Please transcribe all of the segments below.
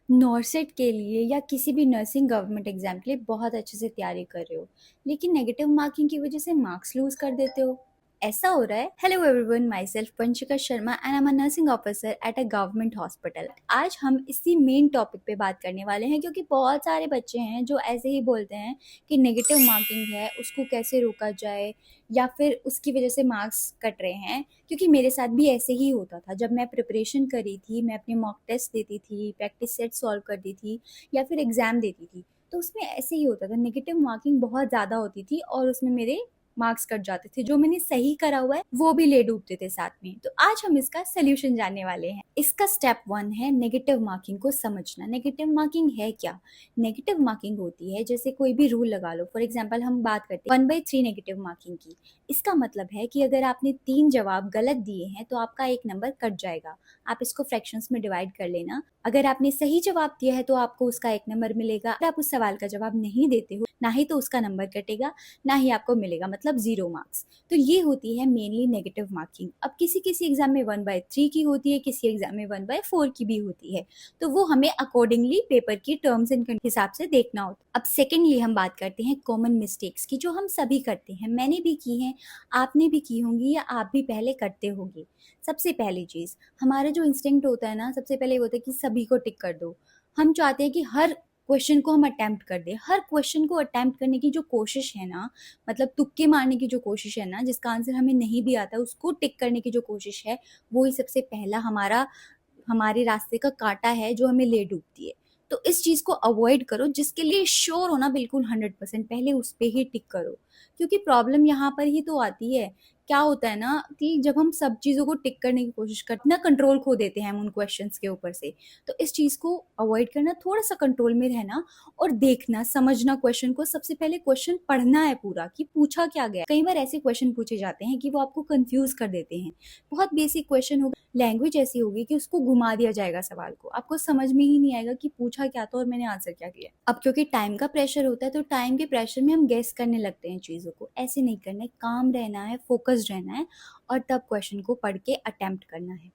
नॉर्सेट के लिए या किसी भी नर्सिंग गवर्नमेंट एग्जाम के लिए बहुत अच्छे से तैयारी कर रहे हो, लेकिन नेगेटिव मार्किंग की वजह से मार्क्स लूज कर देते हो। ऐसा हो रहा है। Hello everyone, myself Panchika Sharma and I am a nursing officer at a government hospital. आज हम इसी मेन टॉपिक पे बात करने वाले हैं, क्योंकि बहुत सारे बच्चे हैं जो ऐसे ही बोलते हैं कि नेगेटिव मार्किंग है, उसको कैसे रोका जाए, या फिर उसकी वजह से मार्क्स कट रहे हैं। क्योंकि मेरे साथ भी ऐसे ही होता था। जब मैं प्रिपरेशन करी थी, मैं अपने मॉक टेस्ट देती थी, प्रैक्टिस सेट सॉल्व करती थी, या फिर एग्ज़ाम देती थी, तो उसमें ऐसे ही होता था। नेगेटिव मार्किंग बहुत ज़्यादा होती थी और उसमें मेरे मार्क्स कट जाते थे। जो मैंने सही करा हुआ है वो भी ले डूबते थे साथ में। तो आज हम इसका सोल्यूशन जानने वाले हैं। इसका स्टेप 1 है नेगेटिव मार्किंग को समझना। नेगेटिव मार्किंग है क्या? नेगेटिव मार्किंग होती है, जैसे कोई भी रूल लगा लो। फॉर एग्जाम्पल हम बात करते हैं 1/3 नेगेटिव मार्किंग की। इसका मतलब है कि अगर आपने 3 जवाब गलत दिए हैं तो आपका 1 नंबर कट जाएगा। आप इसको फ्रैक्शंस में डिवाइड कर लेना। अगर आपने सही जवाब दिया है तो आपको उसका 1 नंबर मिलेगा। अगर आप उस सवाल का जवाब नहीं देते हो, ना ही तो उसका नंबर कटेगा, ना ही आपको मिलेगा, मतलब 0 मार्क्स। तो ये होती है मेनली नेगेटिव मार्किंग। अब किसी-किसी एग्ज़ाम में 1/3 की होती है, किसी एग्ज़ाम में 1/4 की भी होती है। तो वो हमें अकॉर्डिंगली पेपर की टर्म्स एंड कंडीशन हिसाब से देखना होता है। अब सेकेंडली हम बात करते हैं कॉमन मिस्टेक्स की, जो हम सभी करते हैं। मैंने भी की हैं, आपने भी की होंगी, या आप भी पहले करते होंगे। सबसे पहली चीज़, हमारा जो इंस्टिंक्ट होता है ना, सबसे पहले ये होता है कि सभी को टिक कर दो। हम चाहते हैं कि हर क्वेश्चन को हम अटेम्प्ट कर दें। हर क्वेश्चन को अटेम्प्ट करने की जो कोशिश है ना, मतलब तुक्के मारने की जो कोशिश है ना, जिसका आंसर हमें नहीं भी आता, उसको टिक करने की जो कोशिश है, वो ही सबसे पहला हमारे रास्ते का काँटा है जो हमें ले डूबती है। तो इस चीज़ को अवॉइड करो। जिसके लिए श्योर हो ना बिल्कुल 100%, पहले उस पे ही टिक करो। क्योंकि प्रॉब्लम यहाँ पर ही तो आती है। क्या होता है ना कि जब हम सब चीज़ों को टिक करने की कोशिश करते हैं ना, कंट्रोल खो देते हैं हम उन क्वेश्चंस के ऊपर से। तो इस चीज़ को अवॉइड करना, थोड़ा-सा कंट्रोल में रहना और देखना, समझना क्वेश्चन को। सबसे पहले क्वेश्चन पढ़ना है पूरा कि पूछा क्या गया है। कई बार ऐसे क्वेश्चन पूछे जाते हैं कि वो आपको कन्फ्यूज़ कर देते हैं। बहुत बेसिक क्वेश्चन होगा, लैंग्वेज ऐसी होगी कि उसको घुमा दिया जाएगा सवाल को। आपको समझ में ही नहीं आएगा कि पूछा क्या था और मैंने आंसर क्या किया। अब क्योंकि टाइम का प्रेशर होता है, तो टाइम के प्रेशर में हम गेस करने लगते हैं चीज़ों को। ऐसे नहीं करना है, काम रहना है, फ़ोकस्ड रहना है और तब क्वेश्चन को पढ़ के अटेम्प्ट करना है।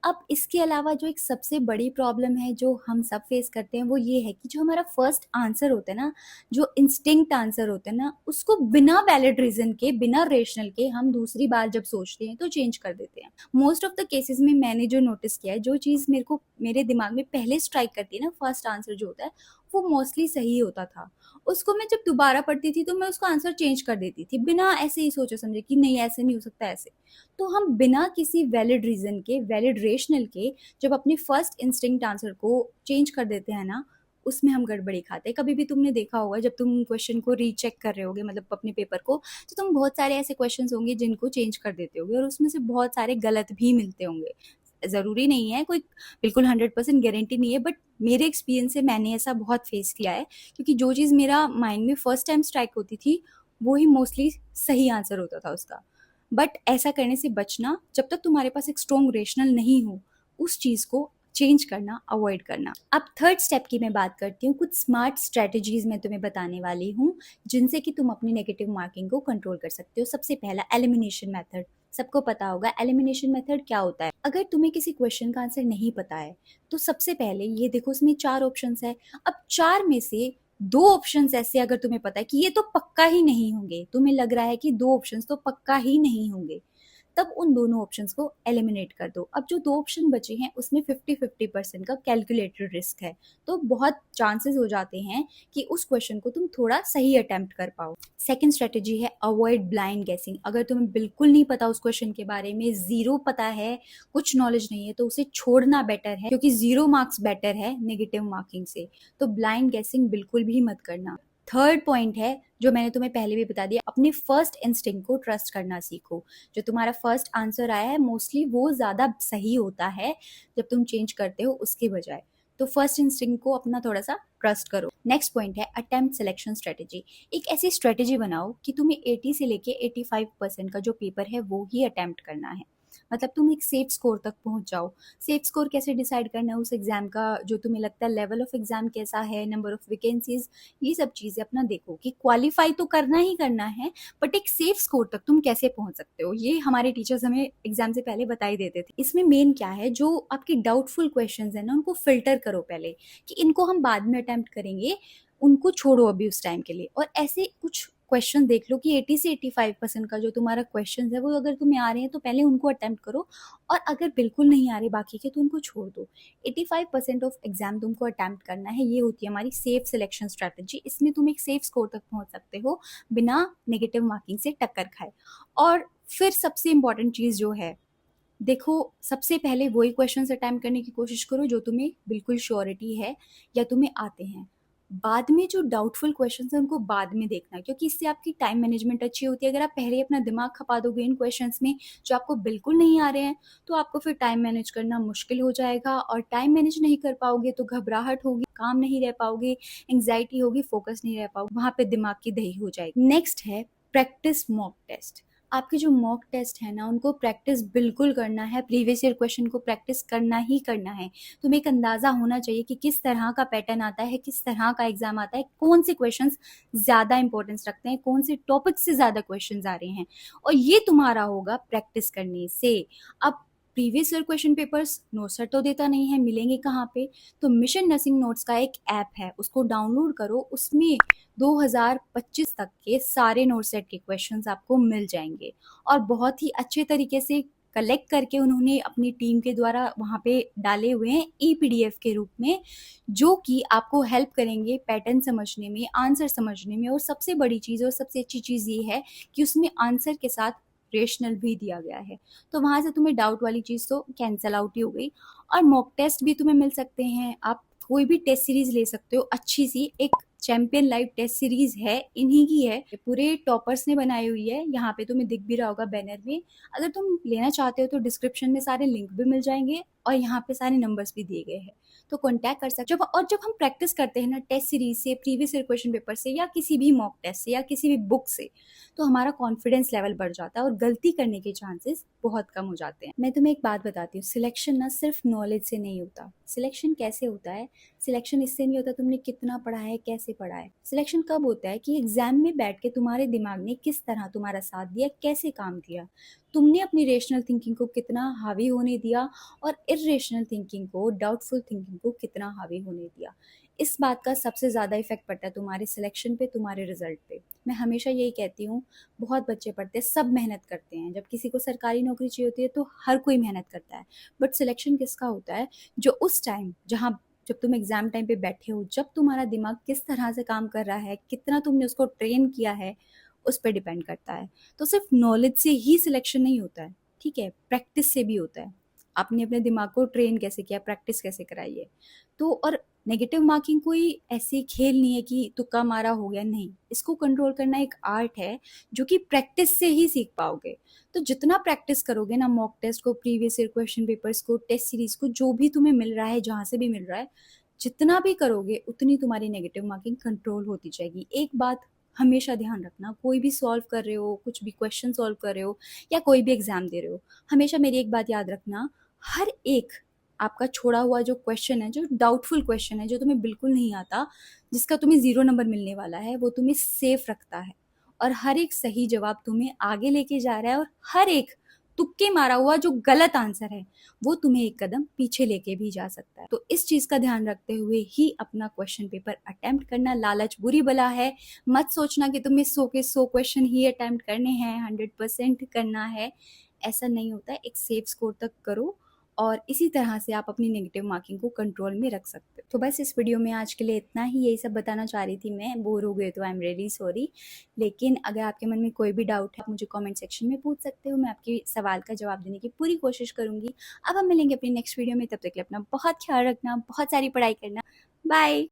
अब इसके अलावा जो एक सबसे बड़ी प्रॉब्लम है जो हम सब फेस करते हैं, वो ये है कि जो हमारा फर्स्ट आंसर होता है ना, जो इंस्टिंक्ट आंसर होता है ना, उसको बिना वैलिड रीजन के, बिना रेशनल के हम दूसरी बार जब सोचते हैं तो चेंज कर देते हैं। मोस्ट ऑफ द केसेस में मैंने जो नोटिस किया है, जो चीज़ मेरे दिमाग में पहले स्ट्राइक करती है ना, फर्स्ट आंसर जो होता है, वो मोस्टली सही होता था। उसको मैं जब दोबारा पढ़ती थी तो मैं उसका आंसर चेंज कर देती थी, बिना ऐसे ही सोचे समझे कि नहीं ऐसे नहीं हो सकता, ऐसे। तो हम बिना किसी वैलिड रीज़न के, वैलिड रेशनल के, जब अपने फर्स्ट इंस्टिंक्ट आंसर को चेंज कर देते हैं ना, उसमें हम गड़बड़ी खाते हैं। कभी भी तुमने देखा होगा, जब तुम क्वेश्चन को रीचेक कर रहे होगे, मतलब अपने पेपर को, तो तुम बहुत सारे ऐसे क्वेश्चंस होंगे जिनको चेंज कर देते होगे और उसमें से बहुत सारे गलत भी मिलते होंगे। ज़रूरी नहीं है, कोई बिल्कुल 100% गारंटी नहीं है, बट मेरे एक्सपीरियंस से मैंने ऐसा बहुत फेस किया है। क्योंकि जो चीज़ मेरा माइंड में फर्स्ट टाइम स्ट्राइक होती थी, वो ही मोस्टली सही आंसर होता था उसका। बट ऐसा करने से बचना, जब तक तुम्हारे पास एक स्ट्रॉन्ग रेशनल नहीं हो, उस चीज़ को चेंज करना, अवॉइड करना। अब थर्ड स्टेप की मैं बात करती हूँ। कुछ स्मार्ट स्ट्रेटजीज मैं तुम्हें बताने वाली हूँ, जिनसे कि तुम अपनी नेगेटिव मार्किंग को कंट्रोल कर सकते हो। सबसे पहला, एलिमिनेशन मेथड। सबको पता होगा एलिमिनेशन मेथड क्या होता है। अगर तुम्हें किसी क्वेश्चन का आंसर नहीं पता है, तो सबसे पहले ये देखो, इसमें 4 ऑप्शंस है। अब 4 में से 2 ऑप्शंस ऐसे अगर तुम्हें पता है कि ये तो पक्का ही नहीं होंगे, तुम्हें लग रहा है कि 2 ऑप्शंस तो पक्का ही नहीं होंगे, तब उन दोनों ऑप्शंस को एलिमिनेट कर दो। अब जो 2 ऑप्शन बचे हैं उसमें 50-50% का कैलकुलेटेड रिस्क है, तो बहुत चांसेस हो जाते हैं कि उस क्वेश्चन को तुम थोड़ा सही अटेम्प्ट कर पाओ। सेकंड स्ट्रेटजी है अवॉइड ब्लाइंड गेसिंग। अगर तुम्हें बिल्कुल नहीं पता उस क्वेश्चन के बारे में, ज़ीरो पता है, कुछ नॉलेज नहीं है, तो उसे छोड़ना बेटर है, क्योंकि 0 मार्क्स बेटर है नेगेटिव मार्किंग से। तो ब्लाइंड गेसिंग बिल्कुल भी मत करना। थर्ड पॉइंट है, जो मैंने तुम्हें पहले भी बता दिया, अपने फर्स्ट इंस्टिंक्ट को ट्रस्ट करना सीखो। जो तुम्हारा फर्स्ट आंसर आया है, मोस्टली वो ज़्यादा सही होता है जब तुम चेंज करते हो उसके बजाय। तो फर्स्ट इंस्टिंक्ट को अपना थोड़ा सा ट्रस्ट करो। नेक्स्ट पॉइंट है अटेम्प्ट सिलेक्शन स्ट्रेटेजी। एक ऐसी स्ट्रेटेजी बनाओ कि तुम्हें 80 से लेके 85% का जो पेपर है वो ही अटेम्प्ट करना है। मतलब तुम एक सेफ स्कोर तक पहुंच जाओ। सेफ स्कोर कैसे डिसाइड करना है उस एग्जाम का, जो तुम्हें लगता है लेवल ऑफ एग्जाम कैसा है, नंबर ऑफ वैकेंसीज, ये सब चीजें अपना देखो कि क्वालिफाई तो करना ही करना है, बट एक सेफ स्कोर तक तुम कैसे पहुंच सकते हो, ये हमारे टीचर्स हमें एग्जाम से पहले बता ही देते थे। इसमें मेन क्या है, जो आपके डाउटफुल क्वेश्चन है ना उनको फिल्टर करो पहले, कि इनको हम बाद में अटेम्प्ट करेंगे, उनको छोड़ो अभी उस टाइम के लिए। और ऐसे कुछ क्वेश्चन देख लो कि 80 से 85% का जो तुम्हारा क्वेश्चन है वो अगर तुम्हें आ रहे हैं तो पहले उनको अटेम्प्ट करो, और अगर बिल्कुल नहीं आ रहे बाकी के तो उनको छोड़ दो। 85% ऑफ एग्जाम तुमको अटेम्प्ट करना है, ये होती है हमारी सेफ सिलेक्शन स्ट्रैटेजी। इसमें तुम एक सेफ स्कोर तक पहुंच सकते हो बिना नेगेटिव मार्किंग से टक्कर खाए। और फिर सबसे इंपॉर्टेंट चीज़ जो है, देखो सबसे पहले वही क्वेश्चंस अटेम्प्ट करने की कोशिश करो जो तुम्हें बिल्कुल श्योरिटी है या तुम्हें आते हैं। बाद में जो डाउटफुल क्वेश्चंस हैं उनको बाद में देखना, क्योंकि इससे आपकी टाइम मैनेजमेंट अच्छी होती है। अगर आप पहले अपना दिमाग खपा दोगे इन क्वेश्चंस में जो आपको बिल्कुल नहीं आ रहे हैं, तो आपको फिर टाइम मैनेज करना मुश्किल हो जाएगा, और टाइम मैनेज नहीं कर पाओगे तो घबराहट होगी, काम नहीं रह पाओगे, एंग्जाइटी होगी, फोकस नहीं रह पाओगे, वहां पे दिमाग की दही हो जाएगी। नेक्स्ट है प्रैक्टिस मॉक टेस्ट। आपके जो मॉक टेस्ट है ना उनको प्रैक्टिस बिल्कुल करना है, प्रीवियस ईयर क्वेश्चन को प्रैक्टिस करना ही करना है। तुम्हें एक अंदाजा होना चाहिए कि किस तरह का पैटर्न आता है, किस तरह का एग्जाम आता है, कौन से क्वेश्चंस ज्यादा इंपॉर्टेंस रखते हैं, कौन से टॉपिक से ज्यादा क्वेश्चंस आ रहे हैं, और ये तुम्हारा होगा प्रैक्टिस करने से। अब previous year question papers no sir तो देता नहीं है, मिलेंगे कहाँ पे? तो मिशन नर्सिंग नोट्स का एक ऐप है, उसको डाउनलोड करो, उसमें 2025 तक के सारे नोट सेट के क्वेश्चंस आपको मिल जाएंगे, और बहुत ही अच्छे तरीके से कलेक्ट करके उन्होंने अपनी टीम के द्वारा वहाँ पे डाले हुए हैं ई-पीडीएफ के रूप में, जो कि आपको हेल्प करेंगे पैटर्न समझने में, आंसर समझने में। और सबसे बड़ी चीज़ और सबसे अच्छी चीज़ ये है कि उसमें आंसर के साथ रेशनल भी दिया गया है, तो वहाँ से तुम्हें डाउट वाली चीज़ तो कैंसल आउट ही हो गई। और मॉक टेस्ट भी तुम्हें मिल सकते हैं, आप कोई भी टेस्ट सीरीज ले सकते हो अच्छी सी, एक चैंपियन लाइव टेस्ट सीरीज है, इन्हीं की है, पूरे टॉपर्स ने बनाई हुई है, यहाँ पे तुम्हें दिख भी रहा होगा बैनर में। अगर तुम लेना चाहते हो तो डिस्क्रिप्शन में सारे लिंक भी मिल जाएंगे, और यहाँ पे सारे नंबर्स भी दिए गए हैं, तो कॉन्टैक्ट कर सकते हो। और जब हम प्रैक्टिस करते हैं ना टेस्ट सीरीज से, प्रीवियस ईयर क्वेश्चन पेपर से, या किसी भी मॉक टेस्ट से, या किसी भी बुक से, तो हमारा कॉन्फिडेंस लेवल बढ़ जाता है और गलती करने के चांसेस बहुत कम हो जाते हैं। मैं तुम्हें एक बात बताती हूँ, सिलेक्शन ना सिर्फ नॉलेज से नहीं होता। सिलेक्शन कैसे होता है? सिलेक्शन इससे नहीं होता तुमने कितना पढ़ा है, कैसे पढ़ा है। सिलेक्शन कब होता है कि एग्जाम में बैठ के तुम्हारे दिमाग ने किस तरह तुम्हारा साथ दिया, कैसे काम किया, तुमने अपनी रेशनल थिंकिंग को कितना हावी होने दिया, और इरेशनल थिंकिंग को, डाउटफुल थिंकिंग को कितना हावी होने दिया। इस बात का सबसे ज़्यादा इफेक्ट पड़ता है तुम्हारे सिलेक्शन पे, तुम्हारे रिजल्ट पे। मैं हमेशा यही कहती हूँ, बहुत बच्चे पढ़ते हैं, सब मेहनत करते हैं, जब किसी को सरकारी नौकरी चाहिए होती है तो हर कोई मेहनत करता है, बट सिलेक्शन किसका होता है? जो उस टाइम, जहाँ जब तुम एग्जाम टाइम पे बैठे हो, जब तुम्हारा दिमाग किस तरह से काम कर रहा है, कितना तुमने उसको ट्रेन किया है, उस पर डिपेंड करता है। तो सिर्फ नॉलेज से ही सिलेक्शन नहीं होता है, ठीक है, प्रैक्टिस से भी होता है। आपने अपने दिमाग को ट्रेन कैसे किया, प्रैक्टिस कैसे कराई है। तो और नेगेटिव मार्किंग कोई ऐसी खेल नहीं है कि तुक्का मारा हो गया, नहीं, इसको कंट्रोल करना एक आर्ट है जो कि प्रैक्टिस से ही सीख पाओगे। तो जितना प्रैक्टिस करोगे ना मॉक टेस्ट को, प्रीवियस ईयर क्वेश्चन पेपर्स को, टेस्ट सीरीज को, जो भी तुम्हें मिल रहा है, जहाँ से भी मिल रहा है, जितना भी करोगे उतनी तुम्हारी नेगेटिव मार्किंग कंट्रोल होती जाएगी। एक बात हमेशा ध्यान रखना, कोई भी सॉल्व कर रहे हो, कुछ भी क्वेश्चन सॉल्व कर रहे हो, या कोई भी एग्जाम दे रहे हो, हमेशा मेरी एक बात याद रखना, हर एक आपका छोड़ा हुआ जो क्वेश्चन है, जो डाउटफुल क्वेश्चन है, जो तुम्हें बिल्कुल नहीं आता, जिसका तुम्हें 0 नंबर मिलने वाला है, वो तुम्हें सेफ रखता है, और हर एक सही जवाब तुम्हें आगे लेके जा रहा है, और हर एक तुक्के मारा हुआ जो गलत आंसर है वो तुम्हें एक कदम पीछे लेके भी जा सकता है। तो इस चीज का ध्यान रखते हुए ही अपना क्वेश्चन पेपर अटेम्प्ट करना। लालच बुरी बला है, मत सोचना कि तुम्हें 100 के 100 क्वेश्चन ही अटेम्प्ट करने हैं, 100% करना है, ऐसा नहीं होता है। एक सेफ स्कोर तक करो, और इसी तरह से आप अपनी नेगेटिव मार्किंग को कंट्रोल में रख सकते हो। तो बस इस वीडियो में आज के लिए इतना ही, यही सब बताना चाह रही थी मैं। बोर हो गए तो आई एम रियली सॉरी, लेकिन अगर आपके मन में कोई भी डाउट है आप मुझे कमेंट सेक्शन में पूछ सकते हो, मैं आपके सवाल का जवाब देने की पूरी कोशिश करूंगी। अब हम मिलेंगे अपनी नेक्स्ट वीडियो में, तब तक के लिए अपना बहुत ख्याल रखना, बहुत सारी पढ़ाई करना। बाय।